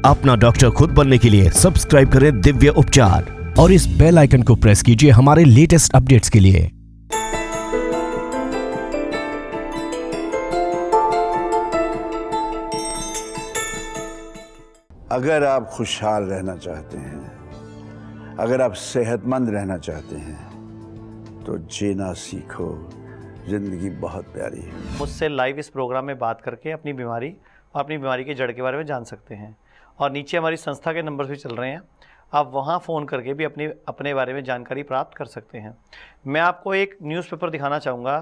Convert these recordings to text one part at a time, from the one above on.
अपना डॉक्टर खुद बनने के लिए सब्सक्राइब करें दिव्य उपचार और इस बेल आइकन को प्रेस कीजिए हमारे लेटेस्ट अपडेट्स के लिए। अगर आप खुशहाल रहना चाहते हैं, अगर आप सेहतमंद रहना चाहते हैं तो जीना सीखो, जिंदगी बहुत प्यारी है। मुझसे लाइव इस प्रोग्राम में बात करके अपनी बीमारी और अपनी बीमारी की जड़ के बारे में जान सकते हैं। और नीचे हमारी संस्था के नंबर्स भी चल रहे हैं, आप वहां फ़ोन करके भी अपने बारे में जानकारी प्राप्त कर सकते हैं। मैं आपको एक न्यूज़पेपर दिखाना चाहूँगा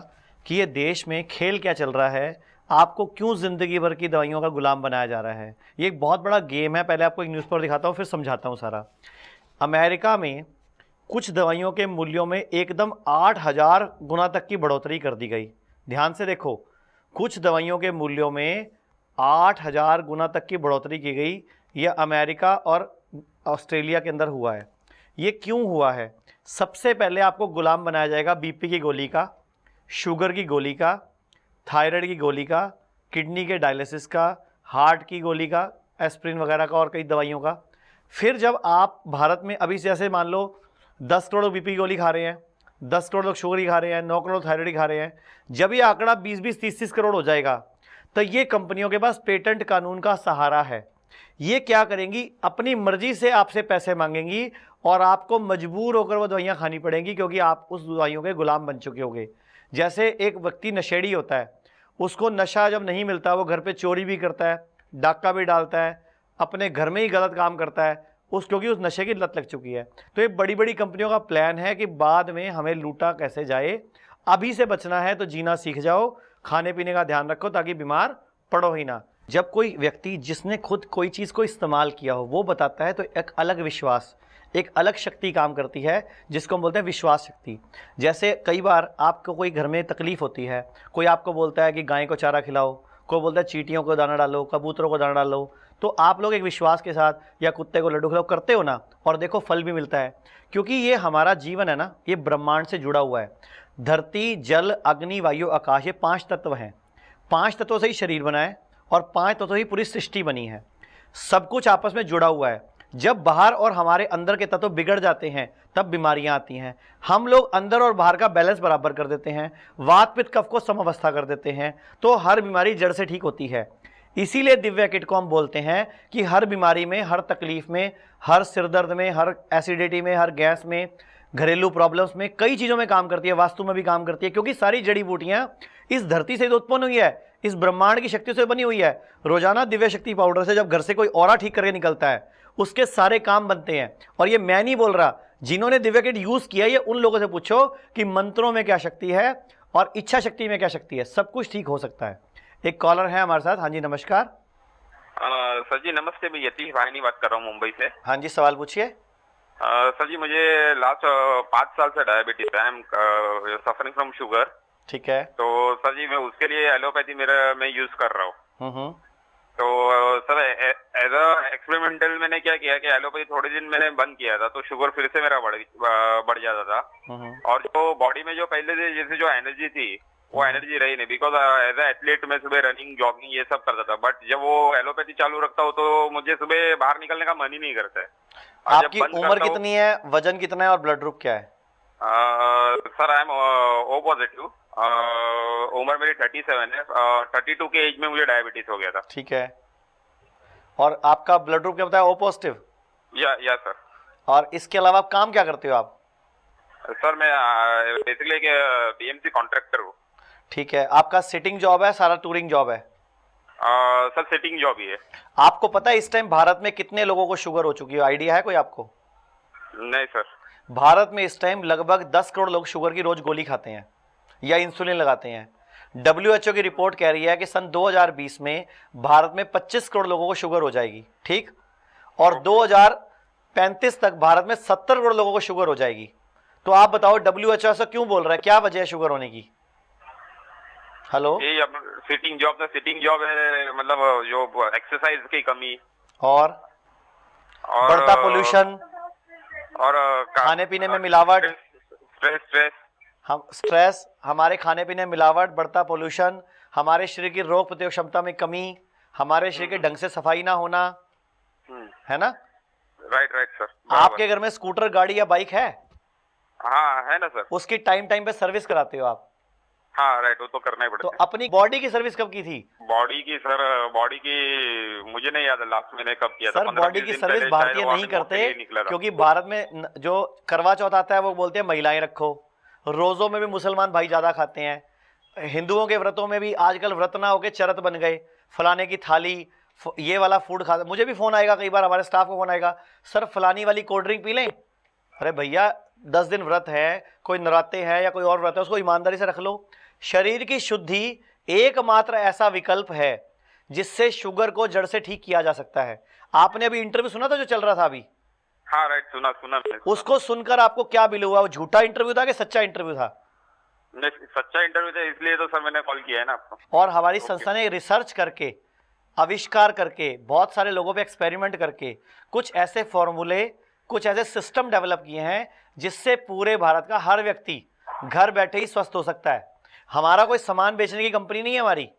कि ये देश में खेल क्या चल रहा है, आपको क्यों ज़िंदगी भर की दवाइयों का गुलाम बनाया जा रहा है। ये एक बहुत बड़ा गेम है। पहले आपको एक न्यूज़पेपर दिखाता हूँ, फिर समझाता हूँ सारा। अमेरिका में कुछ दवाइयों के मूल्यों में एकदम 8000 गुना तक की बढ़ोतरी कर दी गई। ध्यान से देखो, कुछ दवाइयों के मूल्यों में 8000 गुना तक की बढ़ोतरी की गई। यह अमेरिका और ऑस्ट्रेलिया के अंदर हुआ है। ये क्यों हुआ है? सबसे पहले आपको गुलाम बनाया जाएगा बीपी की गोली का, शुगर की गोली का, थायराइड की गोली का, किडनी के डायलिसिस का, हार्ट की गोली का, एस्प्रिन वगैरह का और कई दवाइयों का। फिर जब आप भारत में अभी जैसे मान लो 10 करोड़ लोग बीपी की गोली खा रहे हैं, 10 करोड़ लोग शुगर की खा रहे हैं, 9 करोड़ थायराइड की खा रहे हैं, जब ये आंकड़ा 20-20, 30-30 करोड़ हो जाएगा तो ये कंपनियों के पास पेटेंट कानून का सहारा है। ये क्या करेंगी? अपनी मर्जी से आपसे पैसे मांगेंगी और आपको मजबूर होकर वो दवाइयाँ खानी पड़ेंगी, क्योंकि आप उस दवाइयों के गुलाम बन चुके होंगे। जैसे एक व्यक्ति नशेड़ी होता है, उसको नशा जब नहीं मिलता वो घर पे चोरी भी करता है, डाका भी डालता है, अपने घर में ही गलत काम करता है, क्योंकि उस नशे की लत लग चुकी है। तो ये बड़ी बड़ी कंपनियों का प्लान है कि बाद में हमें लूटा कैसे जाए। अभी से बचना है तो जीना सीख जाओ, खाने पीने का ध्यान रखो ताकि बीमार पड़ो ही ना। जब कोई व्यक्ति जिसने खुद कोई चीज़ को इस्तेमाल किया हो वो बताता है तो एक अलग विश्वास, एक अलग शक्ति काम करती है, जिसको हम बोलते हैं विश्वास शक्ति। जैसे कई बार आपको कोई घर में तकलीफ होती है, कोई आपको बोलता है कि गाय को चारा खिलाओ, कोई बोलता है चींटियों को दाना डालो, कबूतरों को दाना डालो, तो आप लोग एक विश्वास के साथ या कुत्ते को लड्डू खिलाओ करते हो ना, और देखो फल भी मिलता है। क्योंकि ये हमारा जीवन है ना, ये ब्रह्मांड से जुड़ा हुआ है। धरती, जल, अग्नि, वायु, आकाश, ये 5 तत्व हैं। 5 तत्वों से ही शरीर बना है और 5 तत्वों ही पूरी सृष्टि बनी है। सब कुछ आपस में जुड़ा हुआ है। जब बाहर और हमारे अंदर के तत्व बिगड़ जाते हैं तब बीमारियां आती हैं। हम लोग अंदर और बाहर का बैलेंस बराबर कर देते हैं, वात पित्त कफ को समावस्था कर देते हैं, तो हर बीमारी जड़ से ठीक होती है। इसीलिए दिव्या किट को हम बोलते हैं कि हर बीमारी में, हर तकलीफ में, हर सिरदर्द में, हर एसिडिटी में, हर गैस में, घरेलू प्रॉब्लम्स में, कई चीज़ों में काम करती है, वास्तु में भी काम करती है। क्योंकि सारी जड़ी बूटियां इस धरती से तो उत्पन्न हुई है, इस ब्रह्मांड की शक्ति से बनी हुई है। रोजाना दिव्य शक्ति पाउडर से जब घर से कोई ऑरा ठीक करके निकलता है, उसके सारे काम बनते हैं। और ये मैं नहीं बोल रहा, जिन्होंने दिव्य किट यूज किया है, ये उन लोगों से पूछो कि मंत्रों में क्या शक्ति है और इच्छा शक्ति में क्या शक्ति है, सब कुछ ठीक हो सकता है। एक कॉलर है हमारे साथ। हाँ जी, नमस्कार। सर जी नमस्ते, मैं यतीश भाईनी बात कर रहा हूँ मुंबई से। हाँ जी, सवाल पूछिए। सर जी मुझे लास्ट 5 साल से डायबिटीज है, I am suffering from sugar. ठीक है। तो सर जी मैं उसके लिए एलोपैथी मैं यूज कर रहा हूँ। तो सर एज अ एक्सपेरिमेंटल मैंने क्या किया कि एलोपैथी थोड़े दिन मैंने बंद किया था, तो शुगर फिर से मेरा बढ़ जाता था। और जो बॉडी में जो पहले से जैसे जो एनर्जी थी वो एनर्जी रही नहीं, बिकॉज एज ए एथलीट मैं सुबह रनिंग, जॉगिंग ये सब करता था। बट जब वो एलोपैथी चालू रखता हूँ तो मुझे सुबह बाहर निकलने का मन ही नहीं करता है। आपकी उम्र कितनी है, वजन कितना है और ब्लड ग्रुप क्या है? Sir I am O positive. उम्र मेरी 37 है। 32 के एज में मुझे डायबिटीज हो गया था। ठीक है। और आपका ब्लड ग्रुप क्या बताया? O positive. Yeah sir. और इसके अलावा आप काम क्या करते हो आप? सर मैं बेसिकली एक बीएमसी कॉन्ट्रैक्टर हूँ। ठीक है। आपका सिटिंग जॉब है, सारा टूरिंग जॉब है? सर सिटिंग जॉब ही है। आपको पता है इस टाइम भारत में कितने लोगों को शुगर हो चुकी है? आइडिया है कोई आपको? नहीं सर। भारत में इस टाइम लगभग 10 करोड़ लोग शुगर की रोज गोली खाते हैं या इंसुलिन लगाते हैं। WHO की रिपोर्ट कह रही है कि सन 2020 में भारत में 25 करोड़ लोगों को शुगर हो जाएगी। ठीक। और 2035 तक भारत में 70 करोड़ लोगों को शुगर हो जाएगी। तो आप बताओ WHO ऐसा क्यों बोल रहा है? क्या वजह है शुगर होने की? हेलो। ये सिटिंग जॉब है, मतलब जो एक्सरसाइज की कमी और बढ़ता पोल्यूशन और खाने पीने में मिलावट, स्ट्रेस, हमारे खाने पीने में मिलावट, बढ़ता पोल्यूशन, हमारे शरीर की रोग प्रतिरोधक क्षमता में कमी, हमारे शरीर के ढंग से सफाई ना होना, है ना? राइट राइट सर, आपके घर में स्कूटर, गाड़ी या बाइक है? हाँ है ना सर। उसकी टाइम टाइम पे सर्विस कराते हो आप? हाँ राइट, वो तो करना ही तो पड़ता है। अपनी बॉडी की सर्विस कब की थी? बॉडी की सर, बॉडी की मुझे नहीं याद है लास्ट मैंने कब किया था। सर बॉडी की सर्विस भारतीय नहीं करते, क्योंकि भारत में जो करवा चौथ आता है वो बोलते हैं महिलाएं रखो, रोजों में भी मुसलमान भाई ज्यादा खाते हैं, हिंदुओं के व्रतों में भी आजकल व्रत ना होके चरत बन गए, फलाने की थाली ये वाला फूड खाता। मुझे भी फोन आएगा कई बार, हमारे स्टाफ को फोन आएगा, सर फलानी वाली कोल्ड ड्रिंक पी लें। अरे भैया 10 दिन व्रत है, कोई नराते हैं या कोई और व्रत है, उसको ईमानदारी से रख लो। शरीर की शुद्धि एकमात्र ऐसा विकल्प है जिससे शुगर को जड़ से ठीक किया जा सकता है। आपने अभी इंटरव्यू सुना था जो चल रहा था अभी? हाँ राइट, सुना मैंने। उसको सुनकर आपको क्या बिल हुआ? वो झूठा इंटरव्यू था कि सच्चा इंटरव्यू था? नहीं, सच्चा इंटरव्यू था, इसलिए तो सर मैंने कॉल किया है ना आपको। और हमारी संस्था ने रिसर्च करके, आविष्कार करके, बहुत सारे लोगों पे एक्सपेरिमेंट करके कुछ ऐसे फॉर्मूले, कुछ ऐसे सिस्टम डेवलप किए हैं जिससे पूरे भारत का हर व्यक्ति घर बैठे ही स्वस्थ हो सकता है। हमारा कोई सामान बेचने की कंपनी नहीं है हमारी।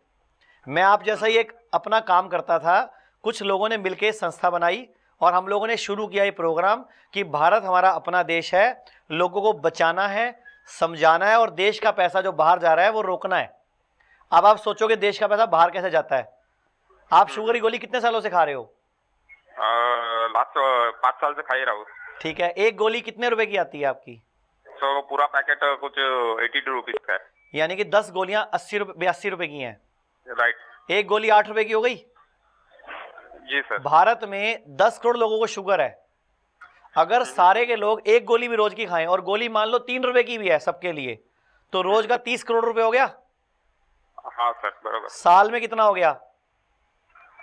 मैं आप जैसा ही एक अपना काम करता था, कुछ लोगों ने मिलकर संस्था बनाई और हम लोगों ने शुरू किया ये प्रोग्राम कि भारत हमारा अपना देश है, लोगों को बचाना है, समझाना है और देश का पैसा जो बाहर जा रहा है वो रोकना है। अब आप सोचोगे देश का पैसा बाहर कैसे जाता है? आप शुगर की गोली कितने सालों से खा रहे हो? लास्ट 5 साल से खा ही रहा हूँ। ठीक है, एक गोली कितने रुपए की आती है आपकी? तो पूरा पैकेट कुछ 82 रुपीज का है। यानी कि 10 गोलियां 82 रुपए की हैं। राइट। एक गोली 8 रुपए की हो गई। जी सर। भारत में 10 करोड़ लोगों को शुगर है। अगर सारे के लोग एक गोली भी रोज की खाएं, और गोली मान लो 3 रुपए की भी है सबके लिए, तो रोज का 30 करोड़ रुपए हो गया। हाँ सर बराबर। साल में कितना हो गया?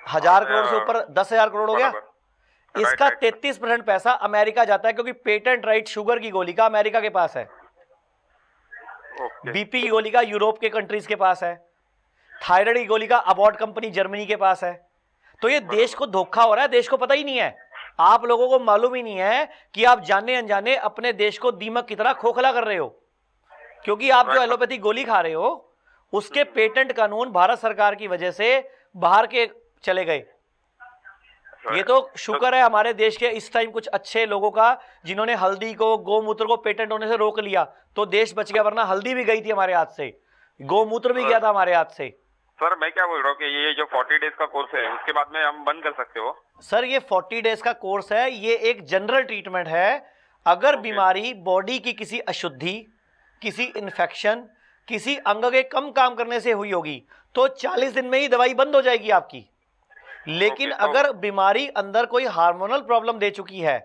1000 करोड़ से ऊपर 10,000 करोड़ हो गया। इसका 33% पैसा अमेरिका जाता है, क्योंकि पेटेंट राइट शुगर की गोली का अमेरिका के पास है, बीपी की गोली का यूरोप के कंट्रीज के पास है, थायराइड की गोली का अबॉट कंपनी जर्मनी के पास है। तो ये देश को धोखा हो रहा है, देश को पता ही नहीं है। आप लोगों को मालूम ही नहीं है कि आप जाने अनजाने अपने देश को दीमक की तरह खोखला कर रहे हो, क्योंकि आप जो एलोपैथी गोली खा रहे हो उसके पेटेंट कानून भारत सरकार की वजह से बाहर के चले गए। ये तो शुक्र है हमारे देश के इस टाइम कुछ अच्छे लोगों का, जिन्होंने हल्दी को, गोमूत्र को पेटेंट होने से रोक लिया, तो देश बच गया, वरना हल्दी भी गई थी हमारे हाथ से, गोमूत्र भी गया था हमारे हाथ से। सर मैं क्या बोल रहा हूँ कि ये जो 40 डेज का कोर्स है उसके बाद में हम बंद कर सकते हो? सर ये 40 डेज का कोर्स है, ये एक जनरल ट्रीटमेंट है। अगर बीमारी बॉडी की किसी अशुद्धि, किसी इन्फेक्शन, किसी अंग के कम काम करने से हुई होगी तो 40 दिन में ही दवाई बंद हो जाएगी आपकी। लेकिन अगर बीमारी अंदर कोई हार्मोनल प्रॉब्लम दे चुकी है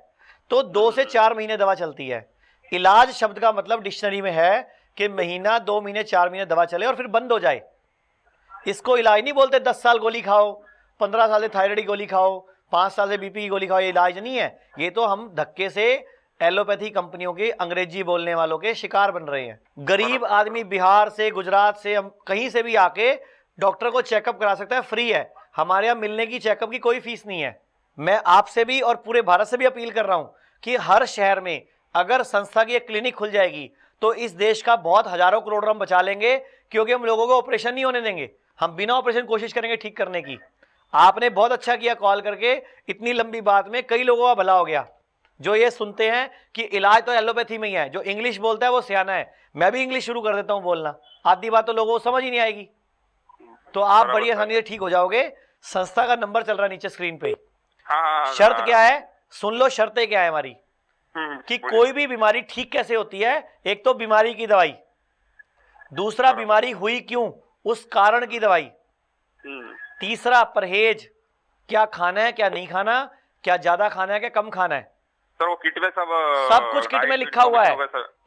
तो 2 से 4 महीने दवा चलती है। इलाज शब्द का मतलब डिक्शनरी में है कि महीना, 2 महीने, 4 महीने दवा चले और फिर बंद हो जाए। इसको इलाज नहीं बोलते। 10 साल गोली खाओ, 15 साल से थायराइड की गोली खाओ, 5 साल से बीपी की गोली खाओ, ये इलाज नहीं है। ये तो हम धक्के से एलोपैथी कंपनियों के, अंग्रेजी बोलने वालों के शिकार बन रहे हैं। गरीब आदमी बिहार से, गुजरात से, हम कहीं से भी आके डॉक्टर को चेकअप करा सकता है, फ्री है। हमारे यहाँ मिलने की चेकअप की कोई फीस नहीं है। मैं आपसे भी और पूरे भारत से भी अपील कर रहा हूं कि हर शहर में अगर संस्था की एक क्लिनिक खुल जाएगी तो इस देश का बहुत हजारों करोड़ हम बचा लेंगे, क्योंकि हम लोगों को ऑपरेशन नहीं होने देंगे। हम बिना ऑपरेशन कोशिश करेंगे ठीक करने की। आपने बहुत अच्छा किया कॉल करके, इतनी लंबी बात में कई लोगों का भला हो गया जो ये सुनते हैं कि इलाज तो एलोपैथी में ही है। जो इंग्लिश बोलता है वो सियाना है। मैं भी इंग्लिश शुरू कर देता हूं बोलना, आधी बात तो लोगों को समझ ही नहीं आएगी। तो आप बड़ी आसानी से ठीक हो जाओगे। संस्था का नंबर चल रहा है नीचे स्क्रीन पे। शर्त क्या है, सुन लो शर्तें क्या है हमारी, कि कोई भी बीमारी ठीक कैसे होती है। एक तो बीमारी की दवाई, दूसरा बीमारी हुई क्यों, उस कारण की दवाई, तीसरा परहेज, क्या खाना है क्या नहीं खाना, क्या ज्यादा खाना है क्या कम खाना है। सर वो किट में सब कुछ किट में लिखा हुआ है,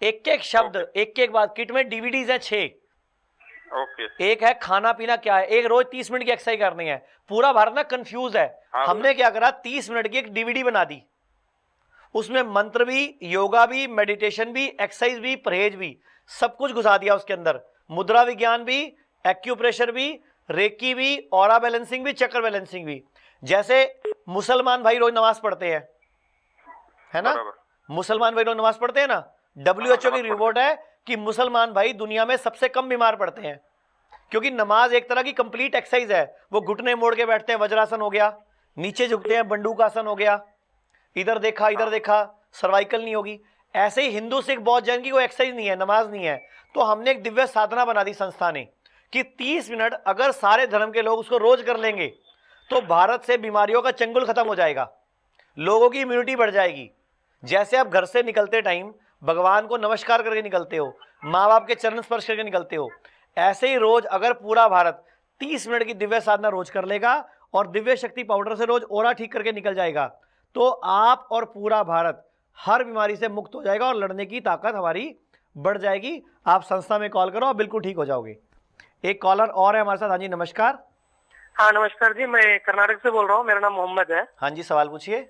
एक एक शब्द, एक एक बात। किट में डीवीडीज है 6। एक है खाना पीना क्या है, एक रोज 30 मिनट की एक्सरसाइज करनी है। पूरा भारत ना कंफ्यूज है। हमने क्या करा, 30 मिनट की एक डीवीडी बना दी, उसमें मंत्र भी, योगा भी, मेडिटेशन भी, एक्सरसाइज भी, परहेज भी, सब कुछ घुसा दिया उसके अंदर। मुद्रा विज्ञान भी, एक्यूप्रेशर भी, रेकी भी, ऑरा बैलेंसिंग भी, चक्र बैलेंसिंग भी। जैसे मुसलमान भाई रोज नमाज पढ़ते हैं, है ना, मुसलमान भाई रोज नमाज पढ़ते हैं ना। WHO की रिपोर्ट है कि मुसलमान भाई दुनिया में सबसे कम बीमार पड़ते हैं, क्योंकि नमाज एक तरह की कंप्लीट एक्सरसाइज है। वो घुटने मोड़ के बैठते हैं, वज्रासन हो गया, नीचे झुकते हैं, बंदूक आसन हो गया, इधर देखा, सर्वाइकल नहीं होगी। ऐसे ही हिंदू सिख बौद्ध जैन की कोई एक्सरसाइज नहीं है, नमाज नहीं है, तो हमने एक दिव्य साधना बना दी संस्था ने कि 30 मिनट अगर सारे धर्म के लोग उसको रोज कर लेंगे तो भारत से बीमारियों का चंगुल खत्म हो जाएगा, लोगों की इम्यूनिटी बढ़ जाएगी। जैसे आप घर से निकलते टाइम भगवान को नमस्कार करके निकलते हो, माँ बाप के चरण स्पर्श करके निकलते हो, ऐसे ही रोज अगर पूरा भारत 30 मिनट की दिव्य साधना रोज कर लेगा और दिव्य शक्ति पाउडर से रोज ओरा ठीक करके निकल जाएगा, तो आप और पूरा भारत हर बीमारी से मुक्त हो जाएगा और लड़ने की ताकत हमारी बढ़ जाएगी। आप संस्था में कॉल करो, आप बिल्कुल ठीक हो जाओगे। एक कॉलर और है हमारे साथ। हाँ जी, नमस्कार। हाँ नमस्कार जी, मैं कर्नाटक से बोल रहा हूँ, मेरा नाम मोहम्मद है। हाँ जी, सवाल पूछिए।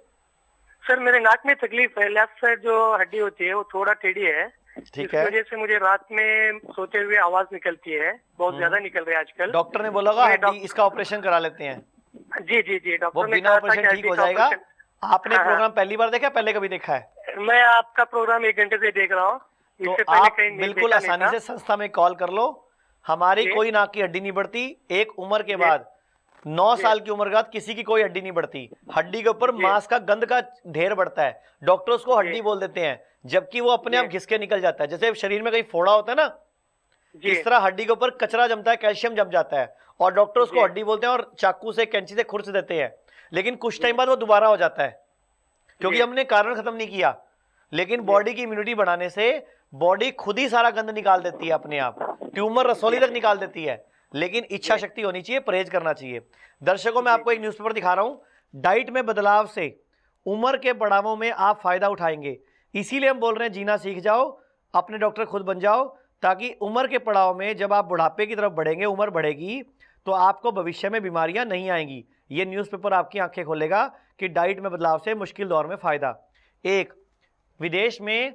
सर मेरे नाक में तकलीफ है, लेफ्ट साइड जो हड्डी होती है वो थोड़ा टेढ़ी है, ठीक इस है। वजह से मुझे रात में सोते हुए आवाज निकलती है, बहुत ज्यादा निकल रही है आजकल। डॉक्टर ने बोला होगा हड्डी इसका ऑपरेशन करा लेते हैं, जी जी जी, वो डॉक्टर ने बिना कहा था ऑपरेशन कि ठीक हो हड्डी का जाएगा। ऑपरेशन। आपने हाँ, प्रोग्राम पहली बार देखा, पहले कभी देखा है? मैं आपका प्रोग्राम 1 घंटे से देख रहा हूँ, तो इससे पहले आप कहीं नहीं बिल्कुल देखा नहीं आसानी था। से संस्था में कॉल कर लो। हमारी जी। कोई नाक की हड्डी नहीं बढ़ती। एक उम्र के बाद 9 साल की उम्र के बाद किसी की कोई हड्डी नहीं बढ़ती। हड्डी के ऊपर मांस का गंद का ढेर बढ़ता है, डॉक्टर उसको हड्डी बोल देते हैं, जबकि वो अपने आप घिस के निकल जाता है। जैसे शरीर में कहीं फोड़ा होता है ना, इस तरह हड्डी के ऊपर कचरा जमता है, कैल्शियम जम जाता है, और डॉक्टर उसको हड्डी बोलते हैं और चाकू से कैंची से खुरच देते हैं। लेकिन कुछ टाइम बाद वो दोबारा हो जाता है, क्योंकि हमने कारण खत्म नहीं किया। लेकिन बॉडी की इम्यूनिटी बढ़ाने से बॉडी खुद ही सारा गंद निकाल देती है अपने आप, ट्यूमर रसोली तक निकाल देती है। लेकिन इच्छा शक्ति होनी चाहिए, परहेज करना चाहिए। दर्शकों, मैं आपको एक न्यूज़पेपर दिखा रहा हूं। डाइट में बदलाव से उम्र के पड़ावों में आप फायदा उठाएंगे। इसीलिए हम बोल रहे हैं जीना सीख जाओ, अपने डॉक्टर खुद बन जाओ, ताकि उम्र के पड़ाव में जब आप बुढ़ापे की तरफ बढ़ेंगे, उम्र बढ़ेगी, तो आपको भविष्य में बीमारियां नहीं आएंगी। ये न्यूज़पेपर आपकी आंखें खोलेगा कि डाइट में बदलाव से मुश्किल दौर में फायदा। एक, विदेश में,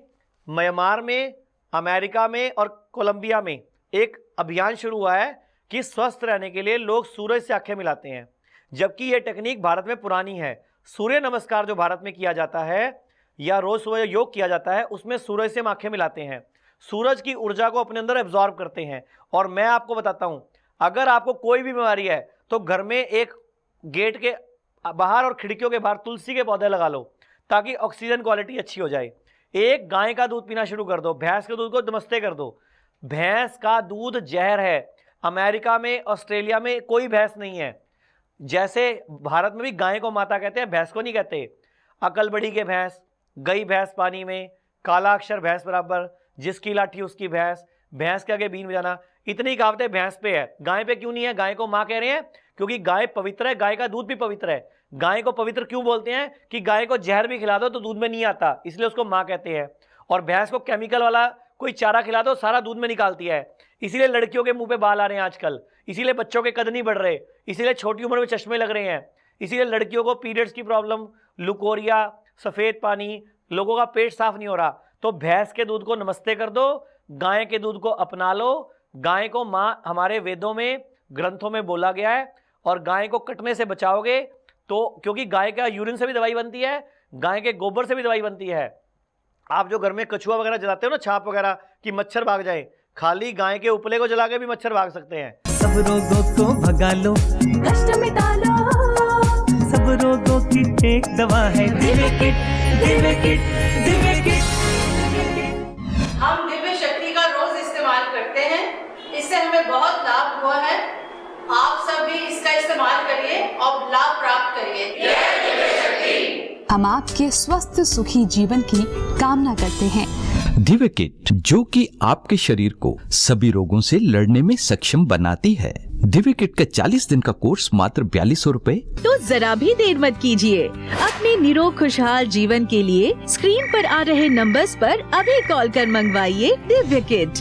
म्यांमार में, अमेरिका में और कोलंबिया में एक अभियान शुरू हुआ है कि स्वस्थ रहने के लिए लोग सूरज से आंखें मिलाते हैं, जबकि ये टेक्निक भारत में पुरानी है। सूर्य नमस्कार जो भारत में किया जाता है या रोज सुबह योग किया जाता है, उसमें सूरज से हम आंखें मिलाते हैं, सूरज की ऊर्जा को अपने अंदर एब्जॉर्ब करते हैं। और मैं आपको बताता हूं, अगर आपको कोई भी बीमारी है तो घर में एक गेट के बाहर और खिड़कियों के बाहर तुलसी के पौधे लगा लो, ताकि ऑक्सीजन क्वालिटी अच्छी हो जाए। एक, गाय का दूध पीना शुरू कर दो, भैंस के दूध को नमस्ते कर दो। भैंस का दूध जहर है। अमेरिका में, ऑस्ट्रेलिया में कोई भैंस नहीं है। जैसे भारत में भी गाय को माता कहते हैं, भैंस को नहीं कहते। अकल बड़ी के भैंस, गई भैंस पानी में, काला अक्षर भैंस बराबर, जिसकी लाठी उसकी भैंस, भैंस के आगे बीन बजाना, इतनी कहावतें भैंस पे है, गाय पे क्यों नहीं है? गाय को माँ कह रहे हैं क्योंकि गाय पवित्र है, गाय का दूध भी पवित्र है। गाय को पवित्र क्यों बोलते हैं? कि गाय को जहर भी खिला दो तो दूध में नहीं आता, इसलिए उसको माँ कहते हैं। और भैंस को केमिकल वाला कोई चारा खिला दो, सारा दूध में निकालती है, इसीलिए लड़कियों के मुंह पे बाल आ रहे हैं आजकल, इसीलिए बच्चों के कद नहीं बढ़ रहे, इसीलिए छोटी उम्र में चश्मे लग रहे हैं, इसीलिए लड़कियों को पीरियड्स की प्रॉब्लम, लुकोरिया, सफ़ेद पानी, लोगों का पेट साफ नहीं हो रहा। तो भैंस के दूध को नमस्ते कर दो, गाय के दूध को अपना लो। गाय को माँ हमारे वेदों में, ग्रंथों में बोला गया है। और गाय को कटने से बचाओगे तो, क्योंकि गाय का यूरिन से भी दवाई बनती है, गाय के गोबर से भी दवाई बनती है। आप जो घर में कछुआ वगैरह जलाते हो ना, छाप वगैरह, कि मच्छर भाग जाए, खाली गाय के उपले को जला के भी मच्छर भाग सकते हैं। सब रोगों को भगा लो, कष्ट मिटा लो, सब रोगों की एक दवा है Divya kit, Divya kit, Divya kit. हम दिव्य शक्ति का रोज इस्तेमाल करते हैं, इससे हमें बहुत लाभ हुआ है। आप सब भी इसका इस्तेमाल करिए और लाभ प्राप्त करिए। हम आपके स्वस्थ सुखी जीवन की कामना करते हैं। दिव्य किट, जो कि आपके शरीर को सभी रोगों से लड़ने में सक्षम बनाती है। दिव्य किट का 40 दिन का कोर्स मात्र 4200 रुपए। तो जरा भी देर मत कीजिए, अपने निरोग खुशहाल जीवन के लिए स्क्रीन पर आ रहे नंबर्स पर अभी कॉल कर मंगवाइए दिव्य किट।